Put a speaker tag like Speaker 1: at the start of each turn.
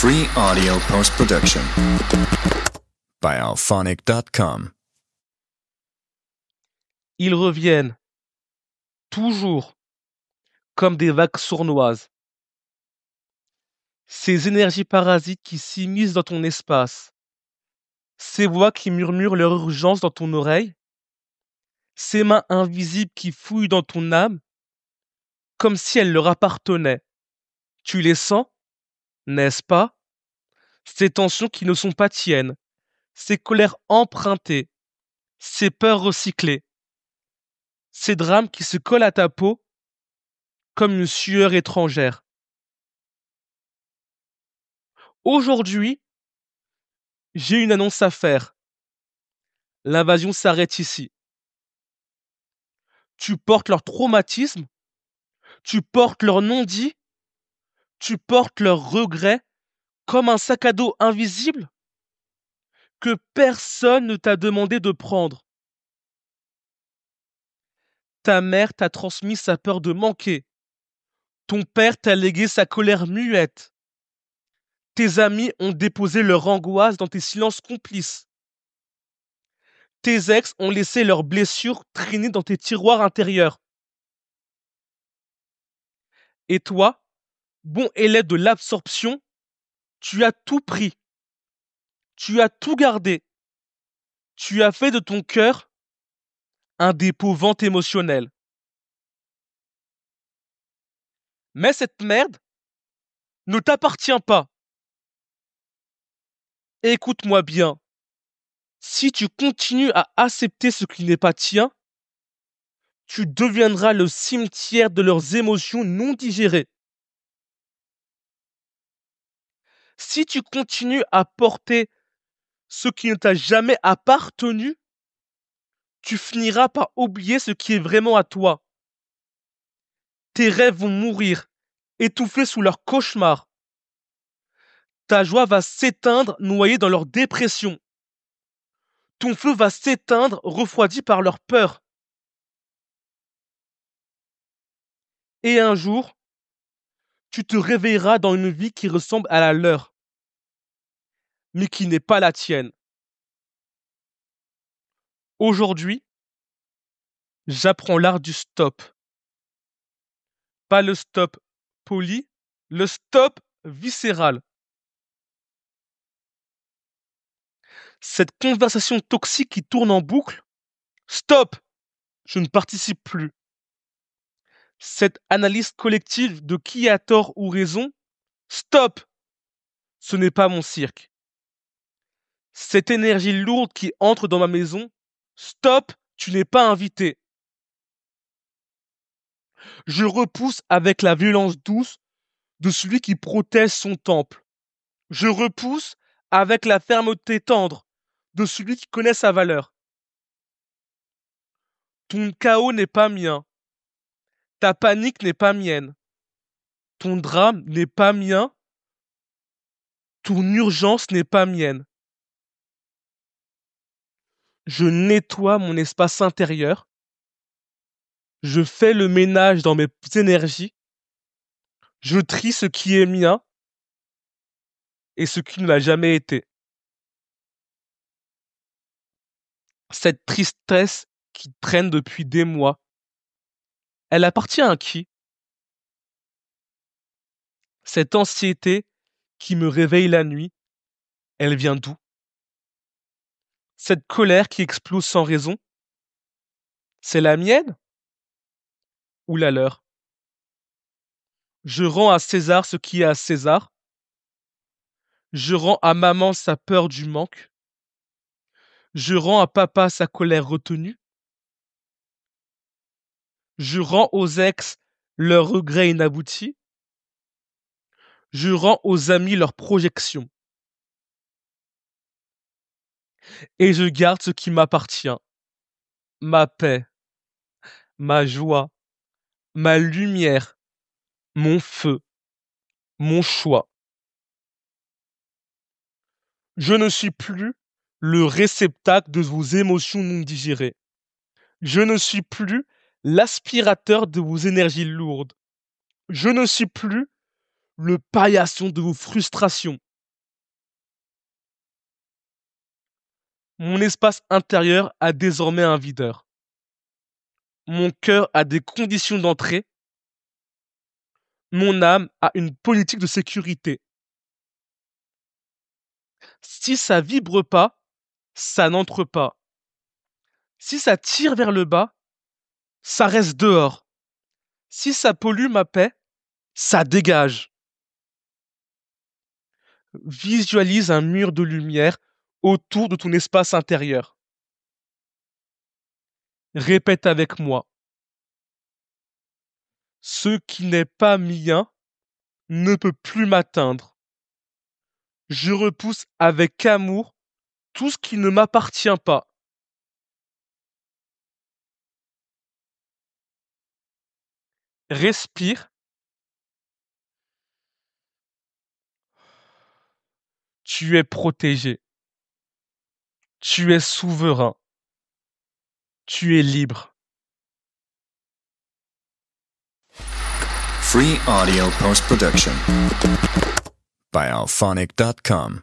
Speaker 1: Free audio post-production by alphonic.com.
Speaker 2: Ils reviennent, toujours, comme des vagues sournoises. Ces énergies parasites qui s'immiscent dans ton espace. Ces voix qui murmurent leur urgence dans ton oreille. Ces mains invisibles qui fouillent dans ton âme, comme si elles leur appartenaient. Tu les sens, n'est-ce pas? Ces tensions qui ne sont pas tiennes, ces colères empruntées, ces peurs recyclées, ces drames qui se collent à ta peau comme une sueur étrangère. Aujourd'hui, j'ai une annonce à faire. L'invasion s'arrête ici. Tu portes leur traumatisme, tu portes leur non-dit, tu portes leurs regrets comme un sac à dos invisible que personne ne t'a demandé de prendre. Ta mère t'a transmis sa peur de manquer. Ton père t'a légué sa colère muette. Tes amis ont déposé leur angoisse dans tes silences complices. Tes ex ont laissé leurs blessures traîner dans tes tiroirs intérieurs. Et toi, bon élève de l'absorption, tu as tout pris. Tu as tout gardé. Tu as fait de ton cœur un dépôt vente émotionnel. Mais cette merde ne t'appartient pas. Écoute-moi bien. Si tu continues à accepter ce qui n'est pas tien, tu deviendras le cimetière de leurs émotions non digérées. Si tu continues à porter ce qui ne t'a jamais appartenu, tu finiras par oublier ce qui est vraiment à toi. Tes rêves vont mourir, étouffés sous leurs cauchemars. Ta joie va s'éteindre, noyée dans leur dépression. Ton feu va s'éteindre, refroidi par leur peur. Et un jour, tu te réveilleras dans une vie qui ressemble à la leur, mais qui n'est pas la tienne. Aujourd'hui, j'apprends l'art du stop. Pas le stop poli, le stop viscéral. Cette conversation toxique qui tourne en boucle, stop, je ne participe plus. Cette analyse collective de qui a tort ou raison, stop, ce n'est pas mon cirque. Cette énergie lourde qui entre dans ma maison, stop, tu n'es pas invité. Je repousse avec la violence douce de celui qui protège son temple. Je repousse avec la fermeté tendre de celui qui connaît sa valeur. Ton chaos n'est pas mien. Ta panique n'est pas mienne. Ton drame n'est pas mien. Ton urgence n'est pas mienne. Je nettoie mon espace intérieur. Je fais le ménage dans mes énergies. Je trie ce qui est mien et ce qui ne l'a jamais été. Cette tristesse qui traîne depuis des mois, elle appartient à qui? Cette anxiété qui me réveille la nuit, elle vient d'où? Cette colère qui explose sans raison, c'est la mienne ou la leur? Je rends à César ce qui est à César. Je rends à maman sa peur du manque. Je rends à papa sa colère retenue. Je rends aux ex leurs regrets inaboutis. Je rends aux amis leurs projections. Et je garde ce qui m'appartient. Ma paix, ma joie, ma lumière, mon feu, mon choix. Je ne suis plus le réceptacle de vos émotions non digérées. Je ne suis plus l'aspirateur de vos énergies lourdes. Je ne suis plus le paillasson de vos frustrations. Mon espace intérieur a désormais un videur. Mon cœur a des conditions d'entrée. Mon âme a une politique de sécurité. Si ça vibre pas, ça n'entre pas. Si ça tire vers le bas, ça reste dehors. Si ça pollue ma paix, ça dégage. Visualise un mur de lumière autour de ton espace intérieur. Répète avec moi. Ce qui n'est pas mien ne peut plus m'atteindre. Je repousse avec amour tout ce qui ne m'appartient pas. Respire. Tu es protégé. Tu es souverain. Tu es libre.
Speaker 1: Free audio post production by alphonic.com.